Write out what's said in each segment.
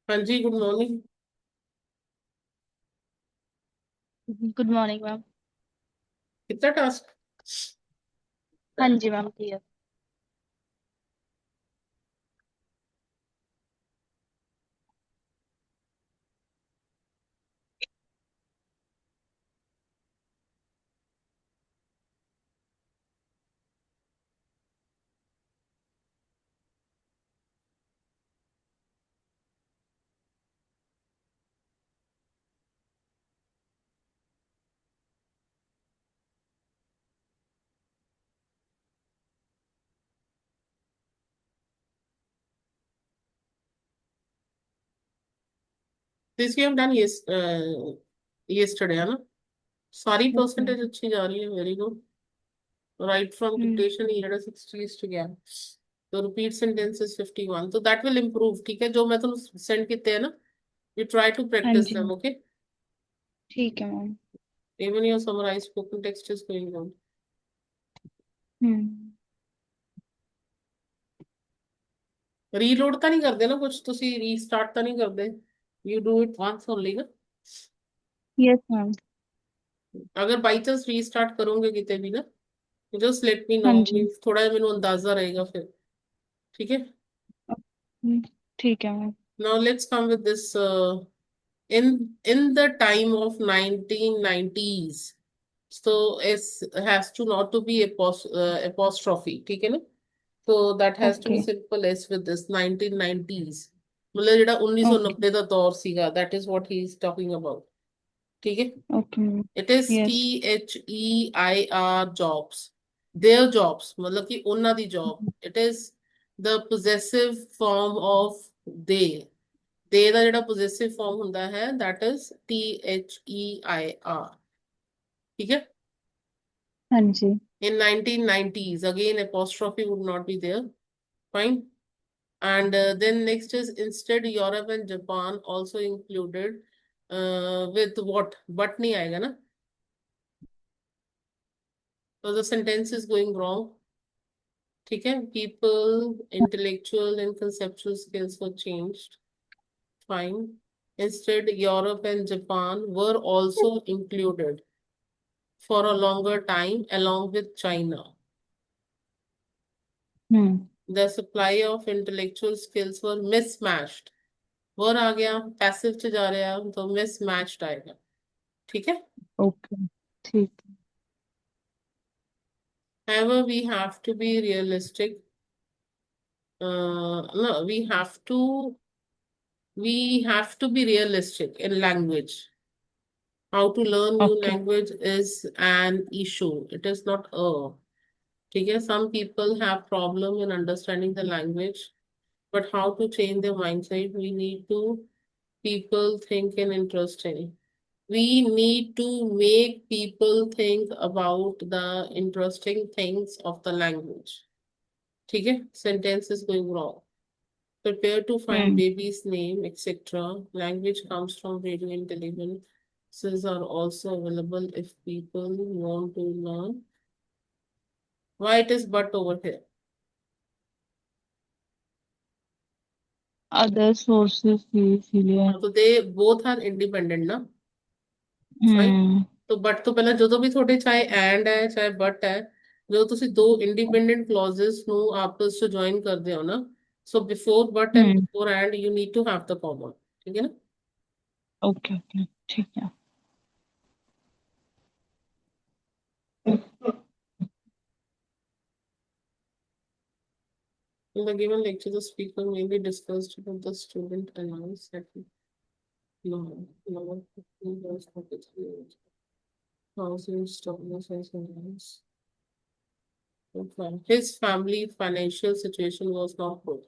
हाँ जी, good morning. Good morning ma'am. कितना टास्क? हाँ जी ma'am, clear. This you have done yesterday, है ना? सारी यस मैम। परसेंटेज अच्छी जा रही है, very good. Right from hmm. Dictation year 60 to गया। तो रिपीट सेंटेंसेस 51, तो दैट विल इम्प्रूव। ठीक है, जो मैं तुम सेंड किते हैं ना, यू ट्राई टू हाँ प्रैक्टिस जी देम, मैम, ओके? ठीक है ma'am. Even your summarize spoken text is going on. Hmm. Reload ਤਾਂ ਨਹੀਂ ਕਰਦੇ ਨਾ ਕੁਝ ਤੁਸੀਂ? ਰੀਸਟਾਰਟ ਤਾਂ ਨਹੀਂ ਕਰਦੇ? You do it once only ਨਾ? Yes ma'am. अगर बाई चांस रीस्टार्ट करोगे किते भी ना, जस्ट लेट मी नो, हाँ जी। मीन्स थोड़ा मेनू अंदाजा रहेगा फिर। ठीक है। ठीक है ma'am. Now let's come with this. In the time of 1990s, so S has to not to be apostrophe. ठीक है ना? So that has to be okay. simple S with this 1990s. मतलब जेड़ा ओके। 1990 ਦਾ ਦੌਰ ਸੀਗਾ, that is what he is talking about. ठीक है? Okay ma'am. It is yes. THEIR jobs. Their jobs, मतलब कि ਉਹਨਾਂ ਦੀ job. It is the possessive form of they. They ਦਾ ਜਿਹੜਾ possessive form ਹੁੰਦਾ ਹੈ, that is THEIR. ठीक है? हाँ जी। In 1990s, again apostrophe would not be there. Fine. And then next is instead Europe and Japan also included with what? But नहीं आएगा ना? So the sentence is going wrong. ठीक है, people intellectual and conceptual skills were changed. Fine. Instead Europe and Japan were also included for a longer time along with China. Hmm. The supply of intellectual skills were mismatched. वर आ गया, passive च जा रहा है तो mismatched आएगा। ठीक है। Okay. ठीक है। However, we have to be realistic. No, we have to be realistic in language. How to learn new okay. language is an issue. It is not a. ठीक है, some people have problem in understanding the language, but how to change their mindset? We need to people think in interesting. We need to make people think about the interesting things of the language. ठीक है, sentence is going wrong. Prepare to find hmm. baby's name, etc. Language comes from radio intelligences are also available if people want to learn. Why it is but over here? Other sources भी इसीलिए। हाँ, तो they both are independent ना? Fine. हम्म। तो but तो ਪਹਿਲਾਂ ਜਦੋਂ ਵੀ ਤੁਹਾਡੇ ਚਾਹੇ ਐਂਡ ਹੈ ਚਾਹੇ ਬਟ ਹੈ, ਜਦੋਂ ਤੁਸੀਂ ਦੋ ਇੰਡੀਪੈਂਡੈਂਟ ਕਲੌਜ਼ਸ ਨੂੰ ਆਪਸ ਚ ਜੁਆਇਨ ਕਰਦੇ ਹੋ ਨਾ, so before but and hmm. Before and you need to have the common. ठीक है ना? ओके ओके, ठीक है। In the given lecture, the speaker mainly discussed about the student allowance that no, housing, stores, and allowance. Okay. His family financial situation was not good.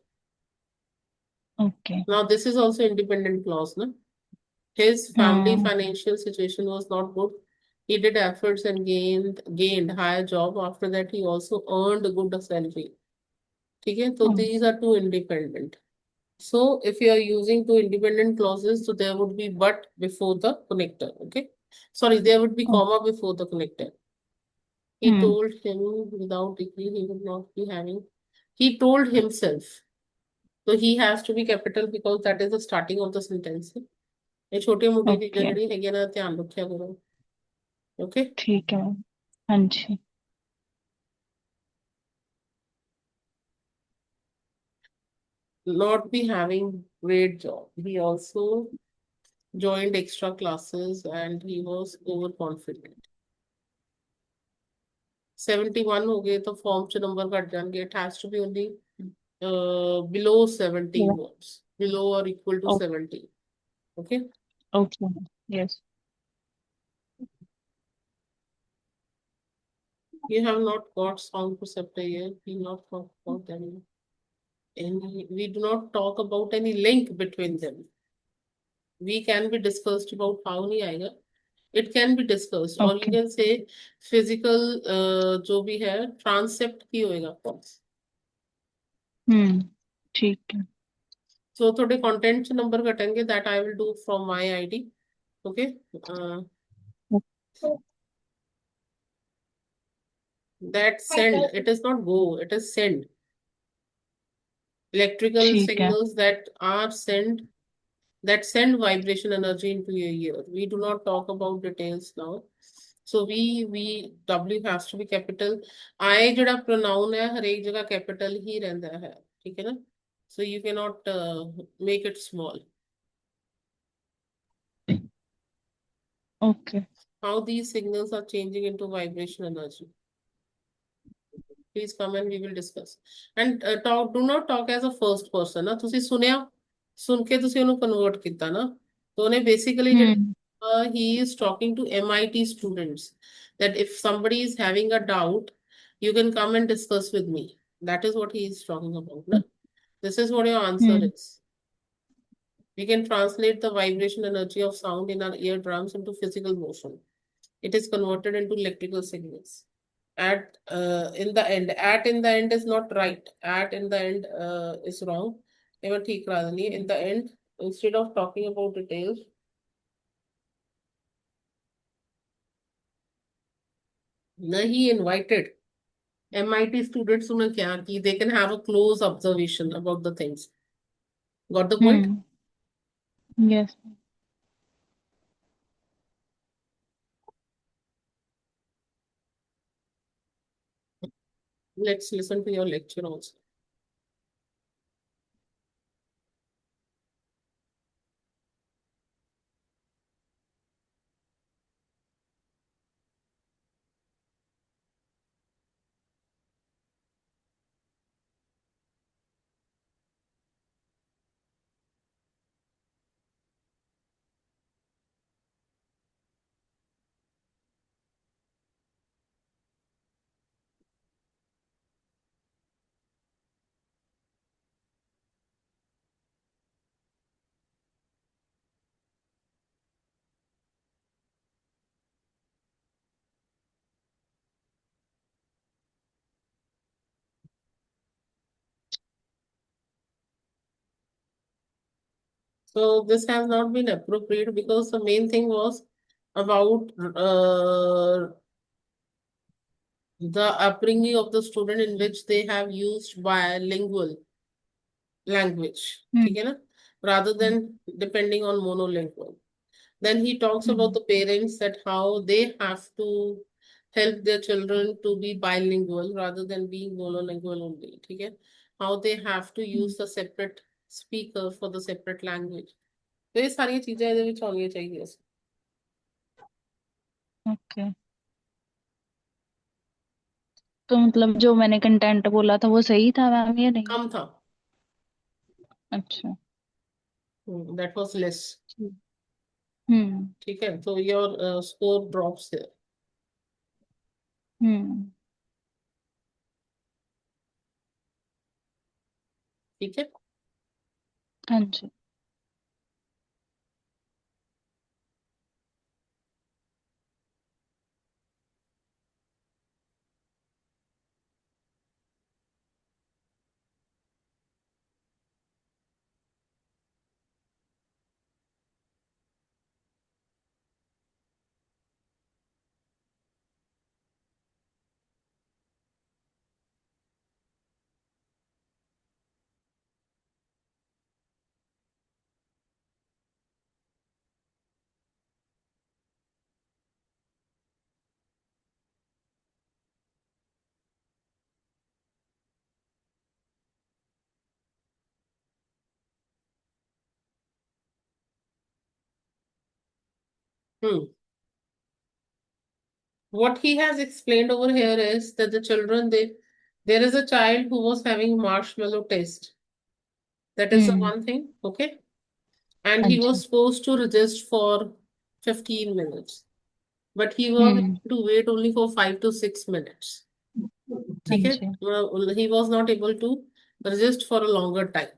Okay. Now, this is also independent clause, no? His family हाँ। financial situation was not good. He did efforts and gained higher job. After that, he also earned a good salary. Okay, so these are two independent. So if you are using two independent clauses, so there would be but before the connector. Okay, sorry, there would be comma before the connector. He hmm. told him without degree he would not be having. He told himself. So he has to be capital because that is the starting of the sentence. ये छोटी मोटी चीजें okay. जड़ी है ना ध्यान रखा करो. Okay. ठीक है मैम। हाँ जी। Not be having great job. He also joined extra classes and he was overconfident. 71 हो गए तो फॉर्म च नंबर कट जाएंगे. It has to be only below 70 words. Below or equal to 70. Okay. Okay. Yes. You have not got sound perceptor here. We not talk about any. We do not talk about any link between them. We can be discussed about how नहीं आएगा. It can be discussed or you okay. can say physical जो भी है transept की होएगा. हम्म। ठीक है। So थोड़े कंटेंट नंबर कटेंगे. That I will do from my ID. Okay. That send, it is not go, it is send. Electrical ठीक है। signals that are sent, that send vibration energy into your ear. We do not talk about details now. So we W has to be capital. I जड़ा pronoun है हर एक जगह capital ही रहता है. ठीक है ना? So you cannot make it small. Okay. How these signals are changing into vibration energy. Please come and we will discuss. And talk, do not talk as a first person. ना ਤੁਸੀਂ ਸੁਨਿਆ ਸੁਣ ਕੇ ਤੁਸੀਂ ਉਹਨੂੰ convert ਕੀਤਾ ਨਾ. तो ਉਹਨੇ basically hmm. he is talking to MIT students that if somebody is having a doubt, you can come and discuss with me. That is what he is talking about. Na? This is what your answer hmm. is. We can translate the vibration energy of sound in our eardrums into physical motion. It is converted into electrical signals. At in the end, at in the end is not right. At in the end is wrong. Even ठीक करा देनी है. In the end, instead of talking about details, na he invited MIT students उन्हें क्या कि they can have a close observation about the things. Got the point? Hmm. Yes. Let's listen to your lecture also. So this has not been appropriate because the main thing was about the upbringing of the student in which they have used bilingual language, ठीक हम्म। है ना? Rather than depending on monolingual. Then he talks about hmm. the parents that how they have to help their children to be bilingual rather than being monolingual only, ठीक है? How they have to use the separate speaker for the separate language. तो ये सारी चीजें ਇਹਦੇ ਵਿੱਚ ਹੋਣੀਆਂ ਚਾਹੀਦੀਆਂ ਸੀ. ओके। तो मतलब जो मैंने कंटेंट बोला था वो सही था मैम या नहीं? कम था. अच्छा। That was less. ठीक। हम्म। ठीक है तो your score drops here. हम्म। ठीक है. हाँ जी। Hmm. What he has explained over here is that the children, there is a child who was having marshmallow taste. That is the hmm. one thing, okay? And हाँ he ji. was supposed to resist for 15 minutes. But he was hmm. able to wait only for 5 to 6 minutes. हाँ ठीक है? जी. He was not able to resist for a longer time.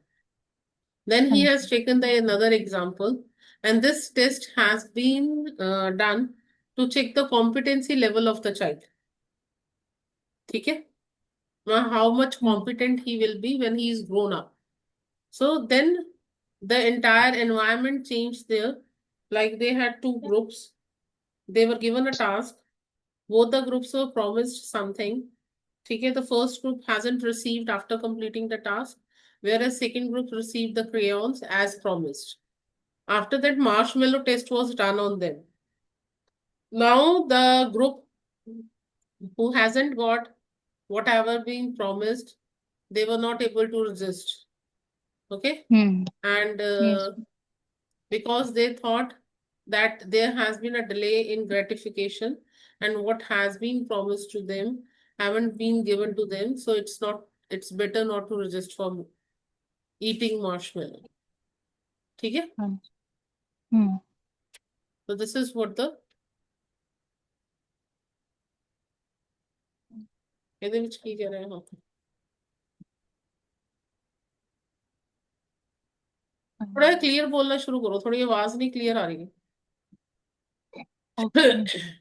Then हाँ he has ji. taken the another example, and this test has been done to check the competency level of the child. ठीक है? Now, how much hmm. competent he will be when he is grown up. So then the entire environment changed there. Like they had two groups. They were given a task. Both the groups were promised something. Okay, the first group hasn't received after completing the task, whereas second group received the crayons as promised. After that, marshmallow test was done on them. Now the group who hasn't got whatever been promised, they were not able to resist. Okay, hmm. and Yes. because they thought that there has been a delay in gratification and what has been promised to them haven't been given to them, so it's better not to resist from eating marshmallow. ठीक है? हाँ जी. हम्म. So this is what the ਇਹਦੇ ਵਿੱਚ ਕੀ ਕਹਿ ਰਹੇ ਹਾਂ. थोड़ा clear बोलना शुरू करो, थोड़ी आवाज नहीं क्लियर आ रही Okay. है.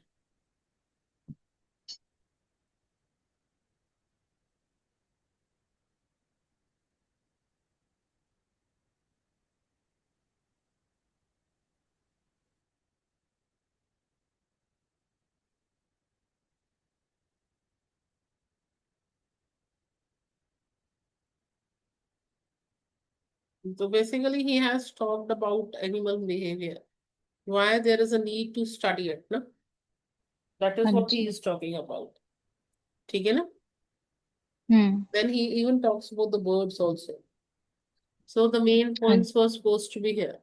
So basically he has talked about animal behavior, why there is a need to study it, no? That is हाँ what he ji. is talking about. ठीक है ना? हम्म. Then he even talks about the birds also. So the main हाँ points ji. were supposed to be here.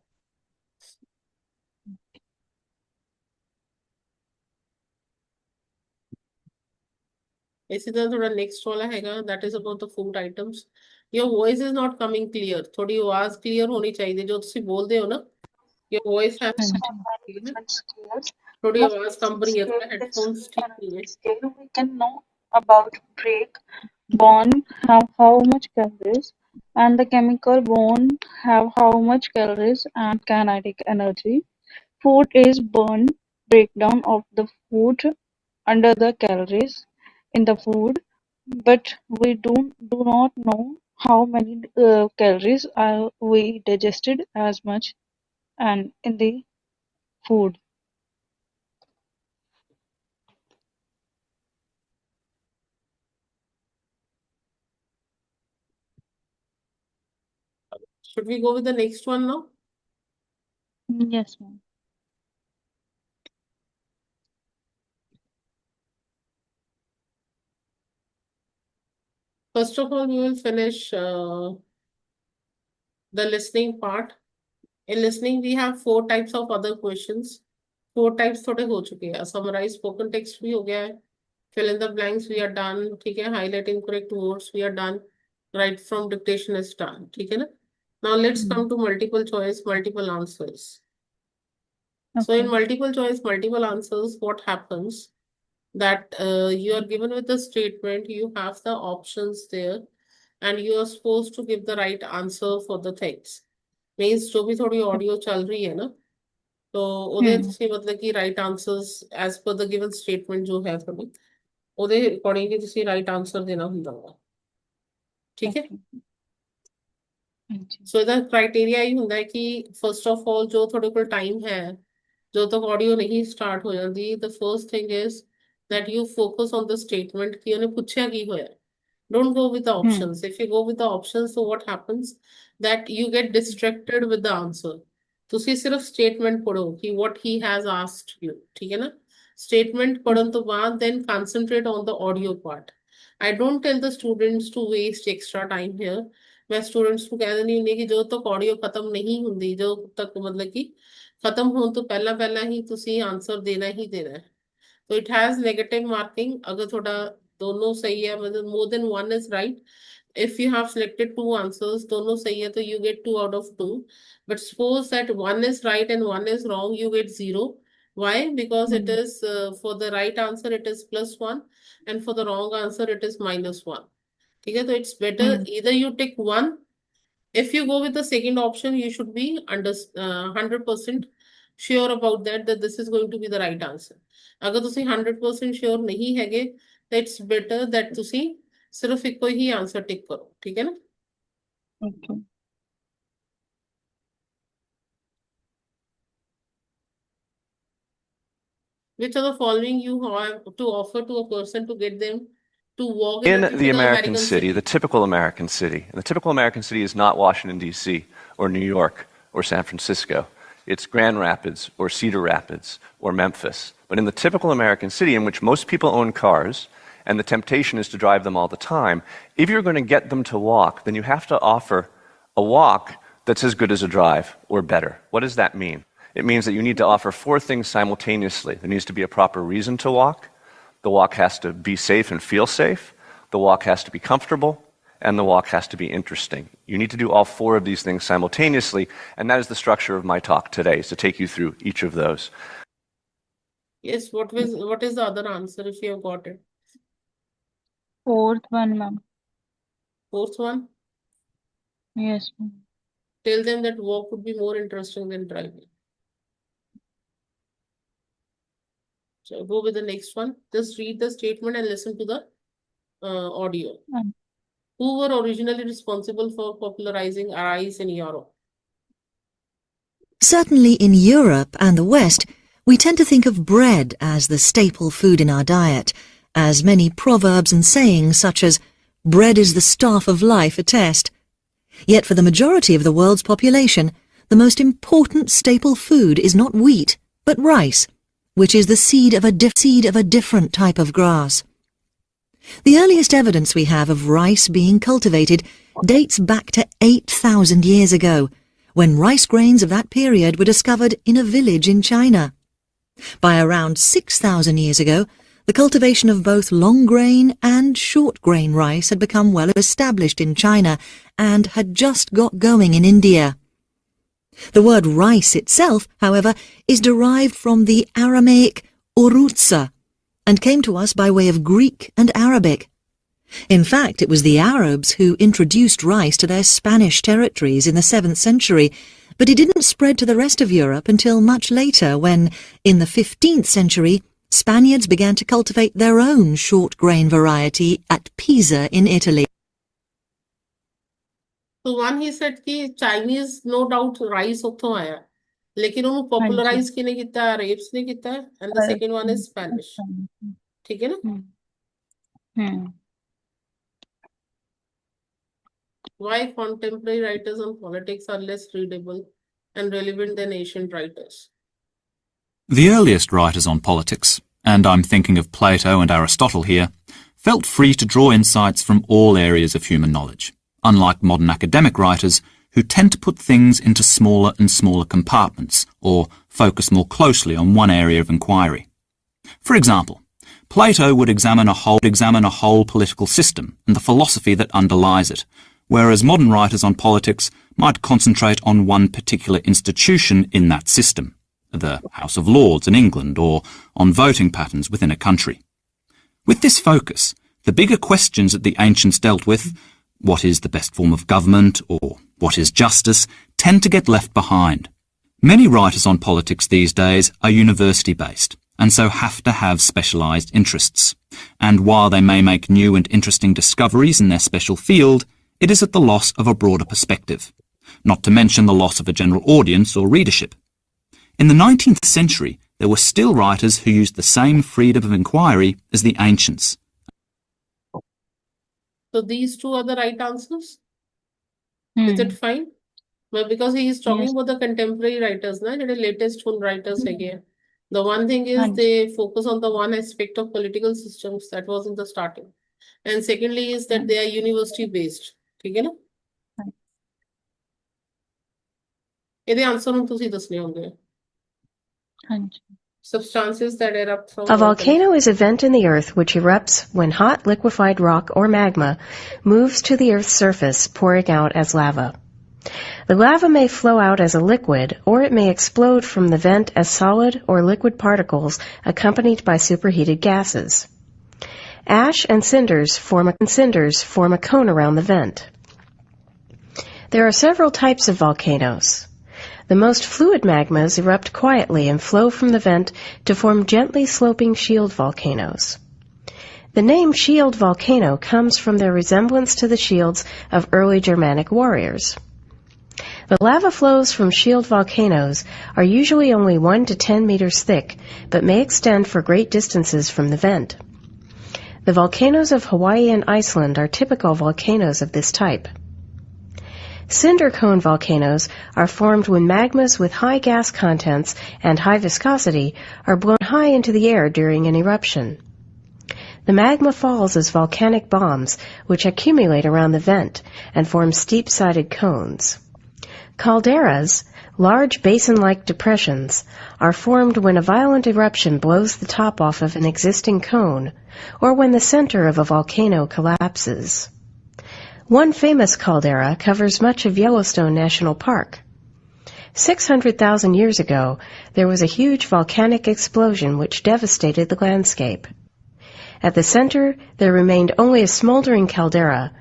इसी तरह थोड़ा next वाला हैगा, that is about the food items. Your voice is not coming clear. थोड़ी आवाज clear होनी चाहिए जो तुसी बोलदे हो ना. Your voice has हाँ to जी. be clear. थोड़ी आवाज कम रही है, थोड़ा हेडफोन्स ठीक नहीं है. Scale we can know about break bond have how much calories and the chemical bond have how much calories and kinetic energy. Food is burned breakdown of the food under the calories in the food, but we do not know how many calories are we digested as much and in the food. Should we go with the next one now? Yes, ma'am. First of all, we will finish the listening part. In listening, we have 4 types of other questions. 4 types थोड़े हो चुके हैं. Summarize spoken text भी हो गया है. Fill in the blanks we are done. ठीक है. Highlight incorrect words we are done. Write from dictation is done. ठीक है ना? Now let's Hmm. come to multiple choice, multiple answers. So in Okay. multiple choice, multiple answers, what happens that you are given with the statement, you have the options there, and you are supposed to give the right answer for the things. Means जो भी थोड़ी audio चल रही है ना, तो ਉਹਦੇ Hmm. ਤੁਸੀਂ मतलब कि right answers as per the given statement जो है थोड़ी ਉਹਦੇ according ਹੀ ਤੁਸੀਂ right answer ਦੇਣਾ ਹੁੰਦਾ ਵਾ. ठीक है? Okay. हाँ जी. ਸੋ ਇਹਦਾ ਕ੍ਰਾਈਟੇਰੀਆ ਹੀ ਹੁੰਦਾ ਹੈ ਕਿ ਫਸਟ ਆਫ ਆਲ ਜੋ ਤੁਹਾਡੇ ਕੋਲ ਟਾਈਮ ਹੈ ਜਦੋਂ ਤੱਕ ਆਡੀਓ ਨਹੀਂ ਸਟਾਰਟ ਹੋ ਜਾਂਦੀ, the first thing is that you focus on the statement ਕਿ ਉਹਨੇ ਪੁੱਛਿਆ ਕੀ ਹੋਇਆ. Don't go with the Hmm. options. If you go with the options, so what happens that you get distracted with the answer. ਤੁਸੀਂ ਸਿਰਫ statement ਪੜੋ ਕਿ what he has asked you. ਠੀਕ ਹੈ ਨਾ? Statement ਪੜਨ ਤੋਂ ਬਾਅਦ then concentrate on the audio part. I don't tell the students to waste extra time here. मैं स्टूडेंट्स को कह दिंदी ਹੁੰਦੀ ਕਿ ਜਦੋਂ ਤੱਕ ਆਡੀਓ ਖਤਮ ਨਹੀਂ ਹੁੰਦੀ, ਜਦੋਂ ਤੱਕ ਮਤਲਬ ਕਿ ਖਤਮ ਹੋਣ ਤੋਂ ਪਹਿਲਾਂ ਹੀ ਤੁਸੀਂ ਆਨਸਰ ਦੇਣਾ ਹੀ ਦੇਣਾ ਹੈ। तो it has negative marking अगर थोड़ा दोनों सही है, मतलब more than one is right. If you have selected two answers, दोनों सही है, तो you get 2 out of 2. But suppose that one is right and one is wrong, you get 0. Why? Because it is for the right answer it is +1, and for the wrong answer it is -1. ठीक है, तो it's better either you take one. If you go with the second option, you should be 100% sure about that this is going to be the right answer. अगर ਤੁਸੀਂ 100% sure नहीं हैगे, तो it's better that ਤੁਸੀਂ ਸਿਰਫ ਇੱਕੋ ਹੀ answer ਟਿਕ ਕਰੋ, ਠੀਕ ਹੈ ਨਾ। Okay. Which of the following you have to offer to a person to get them to walk In a the typical American city, the typical American city, and the typical American city is not Washington, D.C., or New York, or San Francisco. It's Grand Rapids, or Cedar Rapids, or Memphis. But in the typical American city, in which most people own cars, and the temptation is to drive them all the time, if you're going to get them to walk, then you have to offer a walk that's as good as a drive, or better. What does that mean? It means that you need to offer 4 things simultaneously. There needs to be a proper reason to walk. The walk has to be safe and feel safe. The walk has to be comfortable. And the walk has to be interesting. You need to do all 4 of these things simultaneously, and that is the structure of my talk today, is to take you through each of those. Yes, what is the other answer if you have got it? Fourth one, ma'am. Fourth one? Yes, ma'am. Tell them that walk would be more interesting than driving. So go with the next one. Just read the statement and listen to the audio. Who were originally responsible for popularizing rice in Europe? Certainly in Europe and the West, we tend to think of bread as the staple food in our diet, as many proverbs and sayings such as, "Bread is the staff of life," attest. Yet for the majority of the world's population, the most important staple food is not wheat, but rice, which is the seed of a different type of grass. The earliest evidence we have of rice being cultivated dates back to 8,000 years ago, when rice grains of that period were discovered in a village in China. By around 6,000 years ago, the cultivation of both long grain and short grain rice had become well established in China and had just got going in India. The word rice itself, however, is derived from the Aramaic urutsa, and came to us by way of Greek and Arabic. In fact, it was the Arabs who introduced rice to their Spanish territories in the 7th century, but it didn't spread to the rest of Europe until much later when, in the 15th century, Spaniards began to cultivate their own short grain variety at Pisa in Italy. So one he said कि Chinese no doubt rice ਉੱਥੋਂ ਆਇਆ, लेकिन ਉਹਨੂੰ popularize किने ਕੀਤਾ है? Arabs ने ਕੀਤਾ है, and the second one is Spanish. ठीक है ना? Why contemporary writers on politics are less readable and relevant than ancient writers? The earliest writers on politics, and I'm thinking of Plato and Aristotle here, felt free to draw insights from all areas of human knowledge, unlike modern academic writers who tend to put things into smaller and smaller compartments or focus more closely on one area of inquiry. For example, Plato would examine a whole political system and the philosophy that underlies it, whereas modern writers on politics might concentrate on one particular institution in that system, the House of Lords in England, or on voting patterns within a country. With this focus, the bigger questions that the ancients dealt with, what is the best form of government, or what is justice, tend to get left behind. Many writers on politics these days are university-based, and so have to have specialised interests. And while they may make new and interesting discoveries in their special field, it is at the loss of a broader perspective, not to mention the loss of a general audience or readership. In the 19th century, there were still writers who used the same freedom of inquiry as the ancients. So these two are the right answers? Is it fine? Well, because he is talking about the contemporary writers, na, the latest writers again. The one thing is they focus on the one aspect of political systems that was in the starting. And secondly is that they are university based. ठीक है ना? ਇਹਦੇ answer ਹੁਣ ਤੁਸੀਂ ਦੱਸਣੇ ਹੁੰਦੇ हाँ जी. substances that erupt from A volcanoes. volcano is a vent in the earth which erupts when hot liquefied rock or magma moves to the earth's surface, pouring out as lava. The lava may flow out as a liquid, or it may explode from the vent as solid or liquid particles accompanied by superheated gases. Ash and cinders form a cone around the vent. There are several types of volcanoes. The most fluid magmas erupt quietly and flow from the vent to form gently sloping shield volcanoes. The name shield volcano comes from their resemblance to the shields of early Germanic warriors. The lava flows from shield volcanoes are usually only 1 to 10 meters thick, but may extend for great distances from the vent. The volcanoes of Hawaii and Iceland are typical volcanoes of this type. Cinder cone volcanoes are formed when magmas with high gas contents and high viscosity are blown high into the air during an eruption. The magma falls as volcanic bombs, which accumulate around the vent and form steep-sided cones. Calderas, large basin-like depressions, are formed when a violent eruption blows the top off of an existing cone, or when the center of a volcano collapses. One famous caldera covers much of Yellowstone National Park. 600,000 years ago, there was a huge volcanic explosion which devastated the landscape. At the center, there remained only a smoldering caldera,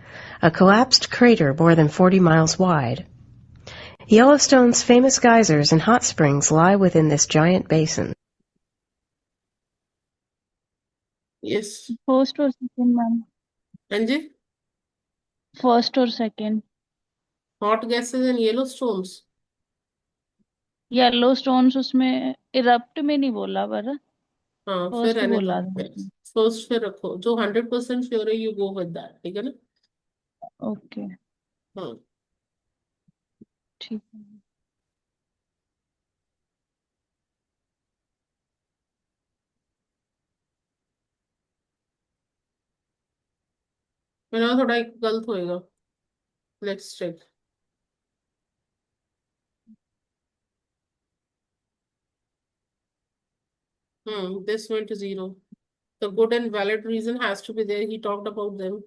a collapsed crater more than 40 miles wide. Yellowstone's famous geysers and hot springs lie within this giant basin. Yes. First or second, ma'am? Anji, First or second? hot gases and Yellowstones. Yellowstones उसमें erupt में नहीं बोला पर हाँ फिर first रहने बोला दो था. फर्स्ट फिर रखो जो 100% श्योर है यू गो विद दैट ठीक है ना Okay, हाँ ठीक है. मेरा थोड़ा एक गलत होएगा let's check this went to 0 the good and valid reason has to be there he talked about them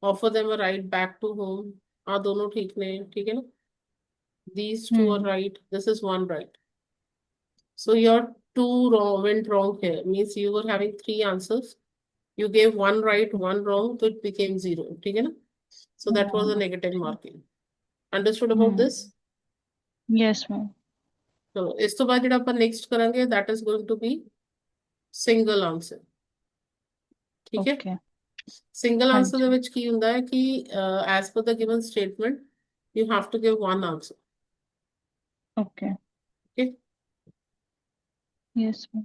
offer them a ride back to home दोनों ठीक ने ठीक है ना these two are right this is one right so your two wrong went wrong here means you were having 3 answers you gave one right one wrong so it became 0 ठीक है ना so that was a negative marking understood about this Yes, ma'am. ਚਲੋ ਇਸ ਤੋਂ ਬਾਅਦ ਜਿਹੜਾ ਆਪਾਂ next ਕਰਾਂਗੇ that is going to be single answer ਠੀਕ ਹੈ Okay. single answer ਦੇ ਹਾਂਜੀ. ਵਿੱਚ ਕੀ ਹੁੰਦਾ ਹੈ ਕਿ as per the given statement you have to give one answer Okay. okay Yes, ma'am.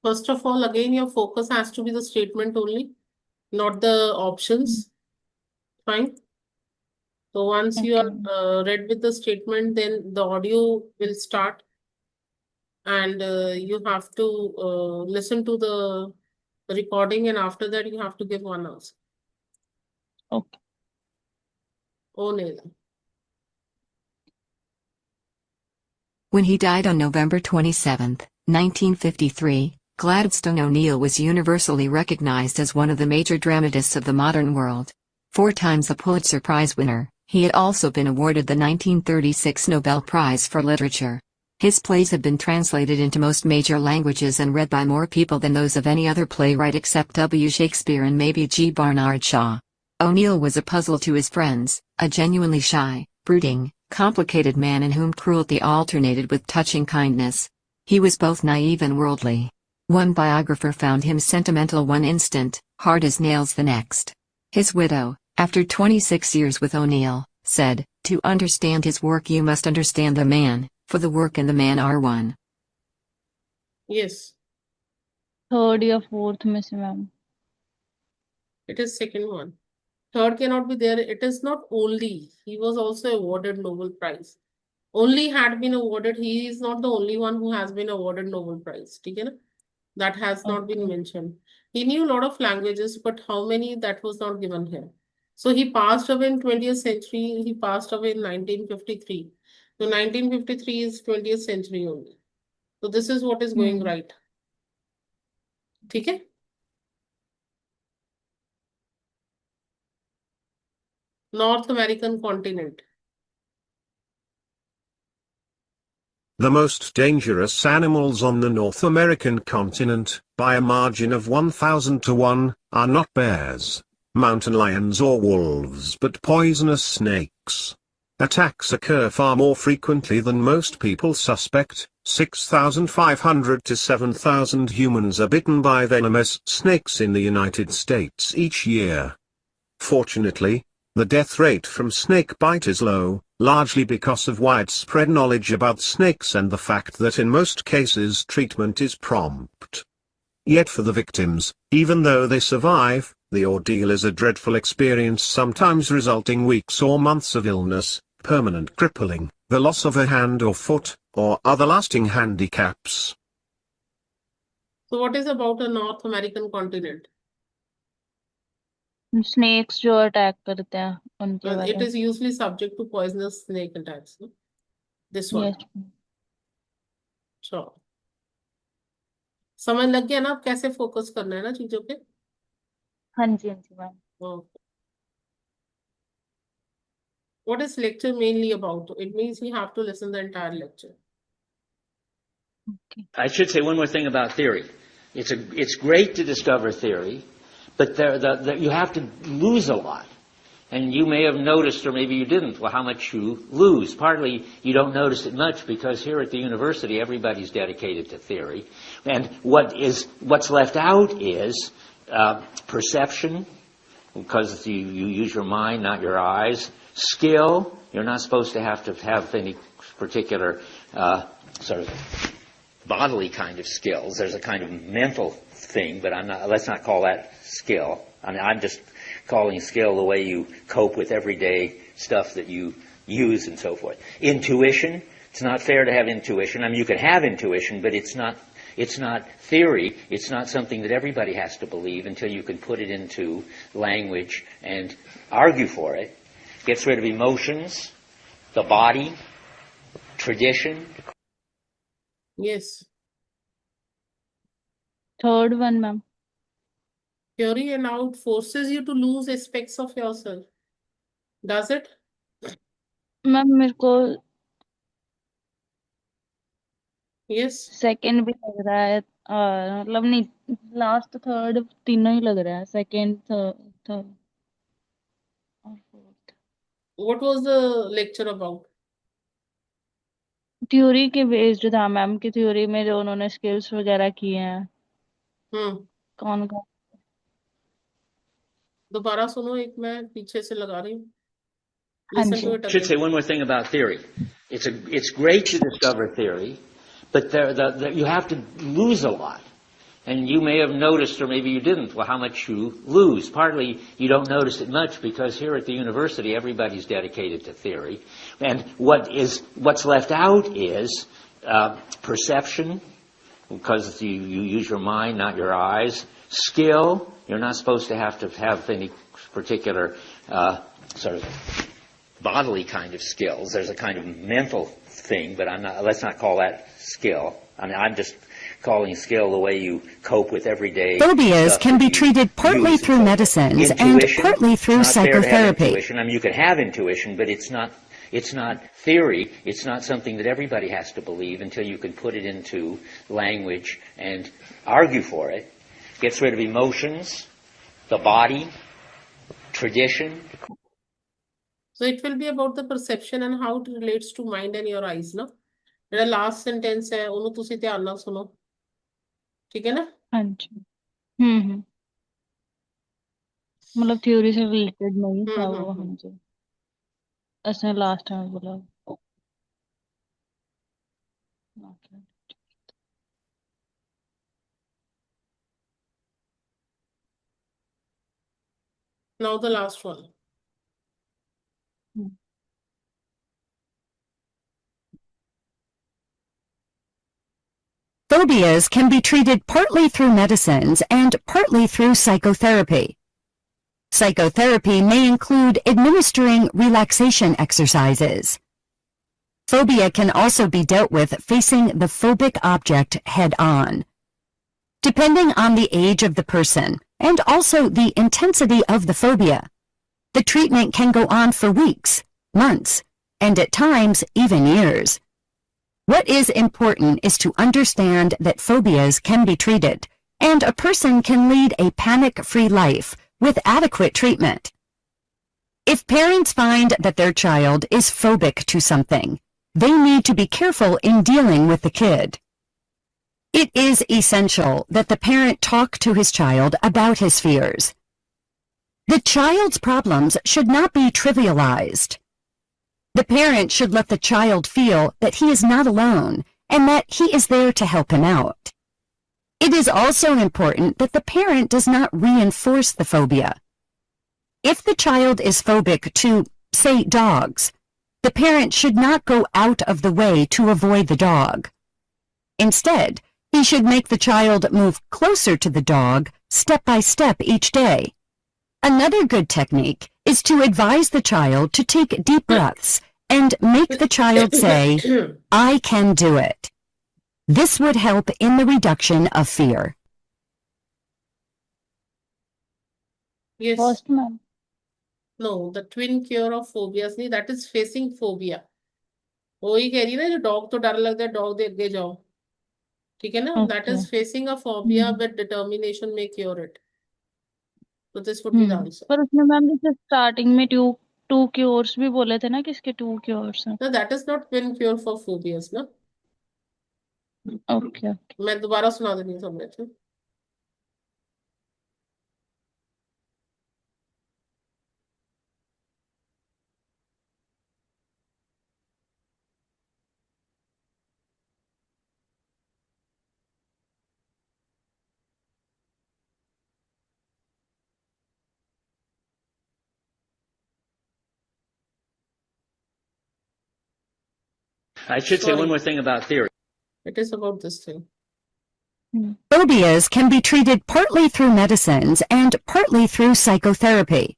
First of all, again, your focus has to be the statement only, not the options. Fine. So once you Okay. are read with the statement, then the audio will start and you have to listen to the recording and after that you have to give one answer. Okay. O'Neill. When he died on November 27, 1953, Gladstone O'Neill was universally recognized as one of the major dramatists of the modern world. 4 times a Pulitzer Prize winner, he had also been awarded the 1936 Nobel Prize for Literature. His plays have been translated into most major languages and read by more people than those of any other playwright except W. Shakespeare and maybe G. Barnard Shaw. O'Neill was a puzzle to his friends, a genuinely shy, brooding, complicated man in whom cruelty alternated with touching kindness. He was both naive and worldly. One biographer found him sentimental one instant, hard as nails the next. His widow, after 26 years with O'Neill, said, "To understand his work you must understand the man, for the work and the man are one." Yes, Third या fourth में से ma'am. it is second one. Third cannot be there. It is not only. He was also awarded Nobel Prize. only had been awarded, he is not the only one who has been awarded Nobel Prize. ठीक है ना? That has not been Okay. mentioned. He knew a lot of languages, but how many, that was not given here. So he passed away in 20th century. He passed away in 1953. So 1953 is 20th century only. So this is what is going right. ठीक है? North American continent. The most dangerous animals on the North American continent, by a margin of 1,000 to 1, are not bears, mountain lions or wolves but poisonous snakes. Attacks occur far more frequently than most people suspect. 6,500 to 7,000 humans are bitten by venomous snakes in the United States each year. Fortunately, the death rate from snake bite is low, largely because of widespread knowledge about snakes and the fact that in most cases treatment is prompt. Yet for the victims, even though they survive, the ordeal is a dreadful experience, sometimes resulting weeks or months of illness, permanent crippling, the loss of a hand or foot, or other lasting handicaps. So what is about a North American continent? Snakes जो attack करते हैं उनके It बारे is usually subject to poisonous snake attacks. No? This one. Yes. Sure. समझ लग गया ना अब कैसे फोकस करना है ना चीजों पे? हाँ जी ma'am. Okay. What is lecture mainly about? It means you have to listen the entire lecture. Okay. I should say one more thing about theory. It's great to discover theory, but you have to lose a lot. And you may have noticed, or maybe you didn't, well, how much you lose. Partly you don't notice it much because here at the university everybody's dedicated to theory. And what's left out is perception, because you use your mind, not your eyes. Skill, you're not supposed to have any particular sort of bodily kind of skills. There's a kind of mental thing, but let's not call that skill. I'm just calling skill the way you cope with everyday stuff that you use and so forth. Intuition, it's not fair to have intuition. I mean, you can have intuition, but it's not theory. It's not something that everybody has to believe until you can put it into language and argue for it. Gets rid of emotions, the body, tradition. Yes. Third one ma'am. Theory and out forces you to lose aspects of yourself. Does it? Ma'am मेरे को Yes. Second भी लग रहा है मतलब नहीं last third तीनों ही लग रहा है सेकंड थर्ड और fourth. What was the lecture about? Theory के बेस्ड था मैम की थ्योरी में जो उन्होंने स्किल्स वगैरह किए हैं. कौन कौन. दोबारा सुनो, एक मैं पीछे से लगा रही हूँ. हाँ Listen ji. to it I should say again. one more thing about theory. It's great to discover theory, but you have to lose a lot. And you may have noticed, or maybe you didn't, well, how much you lose. Partly you don't notice it much because here at the university everybody's dedicated to theory. And what's left out is perception, because you use your mind, not your eyes. Skill, you're not supposed to have any particular sort of bodily kind of skills. There's a kind of mental thing, but let's not call that skill. I'm just calling skill the way you cope with everyday Phobias stuff can that be you treated partly use through and so forth. medicines and Intuition, partly through it's not fair to have psychotherapy. intuition. I mean, you can have intuition, but it's not theory. It's not something that everybody has to believe until you can put it into language and argue for it. Gets rid of emotions, the body, tradition. So it will be about the perception and how it relates to mind and your eyes, no? मेरा last sentence है, उन्हों तुसी ध्यान नाल सुनो. ठीक है ना? हाँ जी. मतलब थ्योरी से रिलेटेड नहीं था वो. हाँ जी. ऐसे लास्ट टाइम बोला. Now the last one. Phobias can be treated partly through medicines and partly through psychotherapy. Psychotherapy may include administering relaxation exercises. Phobia can also be dealt with facing the phobic object head-on. Depending on the age of the person and also the intensity of the phobia, the treatment can go on for weeks, months, and at times even years. What is important is to understand that phobias can be treated, and a person can lead a panic-free life with adequate treatment. If parents find that their child is phobic to something, they need to be careful in dealing with the kid. It is essential that the parent talk to his child about his fears. The child's problems should not be trivialized. The parent should let the child feel that he is not alone and that he is there to help him out. It is also important that the parent does not reinforce the phobia. If the child is phobic to, say, dogs, the parent should not go out of the way to avoid the dog. Instead, he should make the child move closer to the dog step by step each day. Another good technique is to advise the child to take deep breaths and make the child say, "I can do it." This would help in the reduction of fear. Yes. First, ma'am. No, the twin cure of phobias नहीं, that is facing phobia. वही कह रही है ना, जो dog तो डर लगता है, डॉग दे आगे जाओ, ठीक है ना? That is facing a phobia with determination may cure it. So this would be the answer. पर उसने मैम जैसे स्टार्टिंग में टू क्योर्स भी बोले थे ना, किसके टू क्योर्स हैं? No, that is not twin cure for phobias, ना? ओके मैं दोबारा सुना देनी समझ में. I should say one more thing about theory. It is about this thing. Phobias can be treated partly through medicines and partly through psychotherapy.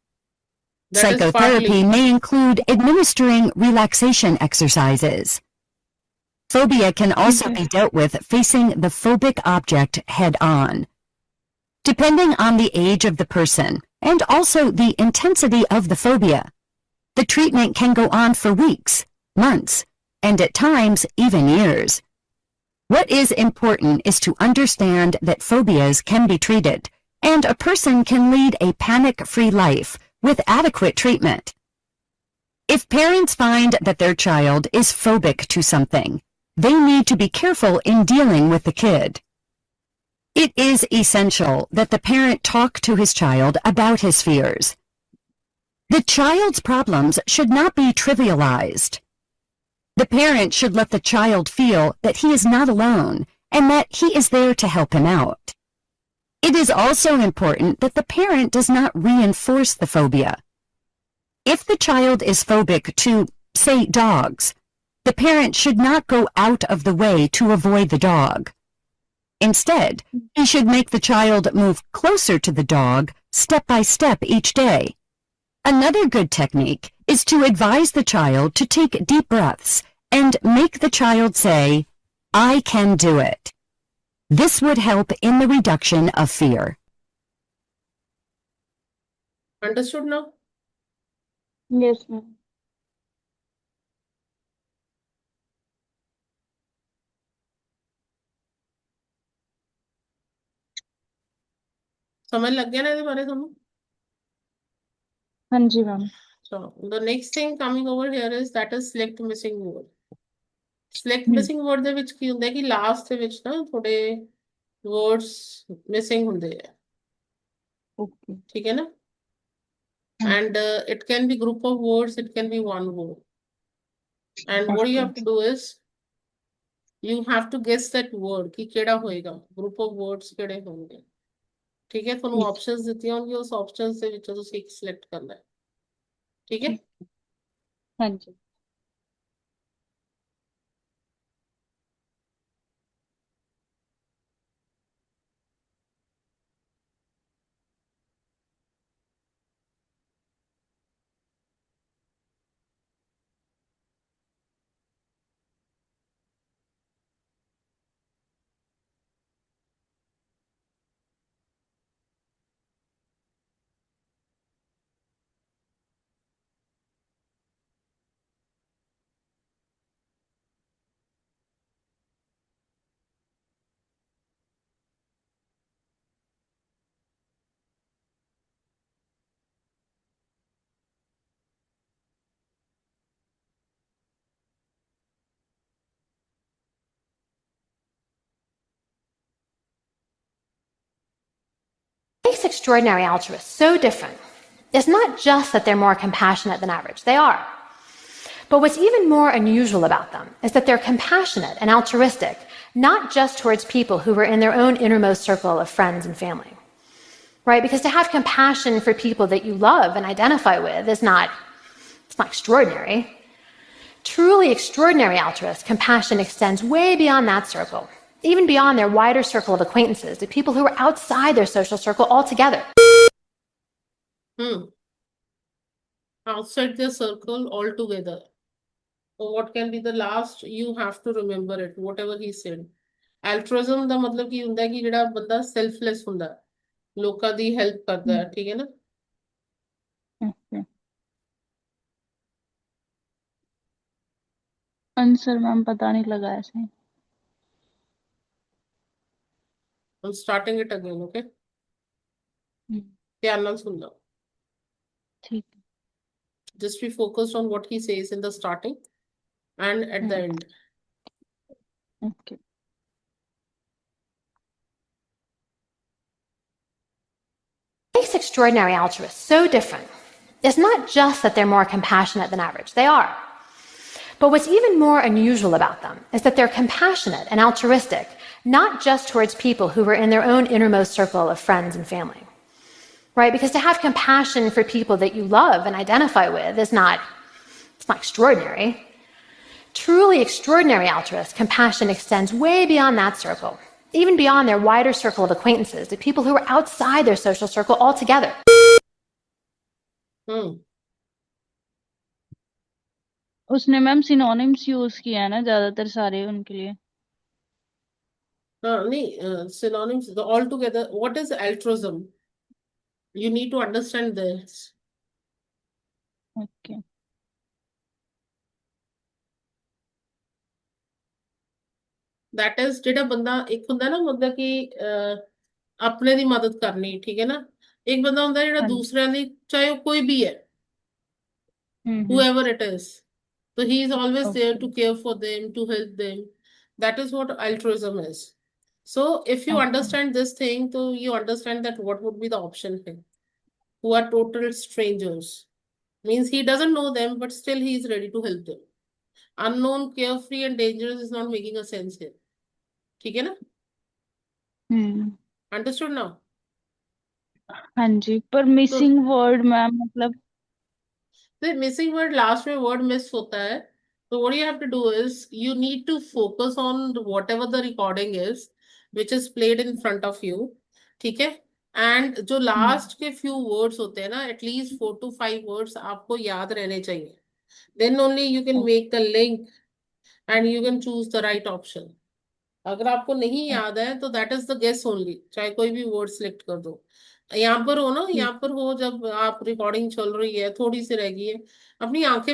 That is Psychotherapy partly. may include administering relaxation exercises. Phobia can also be dealt with facing the phobic object head-on. Depending on the age of the person and also the intensity of the phobia, the treatment can go on for weeks, months, and at times even years. What is important is to understand that phobias can be treated, and a person can lead a panic-free life with adequate treatment. If parents find that their child is phobic to something, they need to be careful in dealing with the kid. It is essential that the parent talk to his child about his fears. The child's problems should not be trivialized. The parent should let the child feel that he is not alone and that he is there to help him out. It is also important that the parent does not reinforce the phobia. If the child is phobic to, say, dogs, the parent should not go out of the way to avoid the dog. Instead, he should make the child move closer to the dog step by step each day. Another good technique is to advise the child to take deep breaths and make the child say, "I can do it." This would help in the reduction of fear. Understood now? Yes ma'am. समझ लग गया ना इसके बारे में? हाँ जी ma'am. So the next thing coming over here is that is select missing word. Select missing word ਦੇ ਵਿੱਚ ਕੀ ਹੁੰਦਾ ਹੈ ਕਿ ਲਾਸਟ ਦੇ ਵਿੱਚ ਨਾ ਥੋੜੇ words missing ਹੁੰਦੇ ਆ. ओके. ਠੀਕ ਹੈ ਨਾ? And it can be group of words, it can be one word. And what you have to do is you have to guess that word कि ਕਿਹੜਾ ਹੋਏਗਾ. Group of words ਕਿਹੜੇ ਹੋਣਗੇ. ਠੀਕ ਹੈ, ਤੁਹਾਨੂੰ options ਦਿੱਤੀਆਂ ਹੋਣਗੀਆਂ, ਉਸ options ਦੇ ਵਿੱਚੋਂ ਤੁਸੀਂ ਇੱਕ select ਕਰਨਾ ਹੈ. ठीक है? हाँ जी. makes extraordinary altruists so different is not just that they're more compassionate than average. They are. But what's even more unusual about them is that they're compassionate and altruistic, not just towards people who are in their own innermost circle of friends and family. Right? Because to have compassion for people that you love and identify with is not extraordinary. Truly extraordinary altruists, compassion extends way beyond that circle, even beyond their wider circle of acquaintances, to people who are outside their social circle altogether. Outside the circle altogether. So what can be the last? You have to remember it, whatever he said. Altruism ਦਾ ਮਤਲਬ ਕੀ ਹੁੰਦਾ ਕਿ ਜਿਹੜਾ ਬੰਦਾ selfless ਹੁੰਦਾ ਲੋਕਾਂ ਦੀ help ਕਰਦਾ ਹੈ ਠੀਕ ਹੈ ਨਾ आंसर मैम पता नहीं लगा ऐसे I'm starting it again, okay? ध्यान ਨਾਲ ਸੁਣਨਾ ठीक Just be focused on what he says in the starting and at the end. okay Makes extraordinary altruists so different is not just that they're more compassionate than average. They are. But what's even more unusual about them is that they're compassionate and altruistic, not just towards people who are in their own innermost circle of friends and family. Right? Because to have compassion for people that you love and identify with is not extraordinary. Truly extraordinary altruists, compassion extends way beyond that circle, even beyond their wider circle of acquaintances, to people who are outside their social circle altogether. उसने ma'am synonyms use किया है ना ज्यादातर सारे उनके लिए नहीं synonyms all together. What is altruism? You need to understand this. okay That is ਜਿਹੜਾ ਬੰਦਾ ਇੱਕ ਹੁੰਦਾ ਨਾ ਮਤਲਬ ਕਿ ਆਪਣੇ ਦੀ ਮਦਦ ਕਰਨੀ ਠੀਕ ਹੈ ਨਾ ਇੱਕ ਬੰਦਾ ਹੁੰਦਾ ਜਿਹੜਾ ਦੂਸਰਿਆਂ ਦੀ ਚਾਹੇ ਉਹ ਕੋਈ ਵੀ ਹੈ whoever it is. So he is always there to care for them, to help them. That is what altruism is. So if you understand this thing, so you understand that what would be the option here. Who are total strangers. Means he doesn't know them, but still he is ready to help them. Unknown, carefree and dangerous is not making a sense here. ठीक है ना? Understood now? हाँ जी पर missing word ma'am मतलब The missing word last में word miss होता है so what you have to do is you need to focus on whatever the recording is which is played in front of you ठीक है and जो last के few words होते हैं ना at least 4 to 5 words आपको याद रहने चाहिए then only you can make the link and you can choose the right option अगर आपको नहीं याद है तो that is the guess only चाहे कोई भी word select कर दो यहाँ पर हो ना यहाँ पर हो जब आप रिकॉर्डिंग चल रही है थोड़ी सी रह गई है अपनी आंखें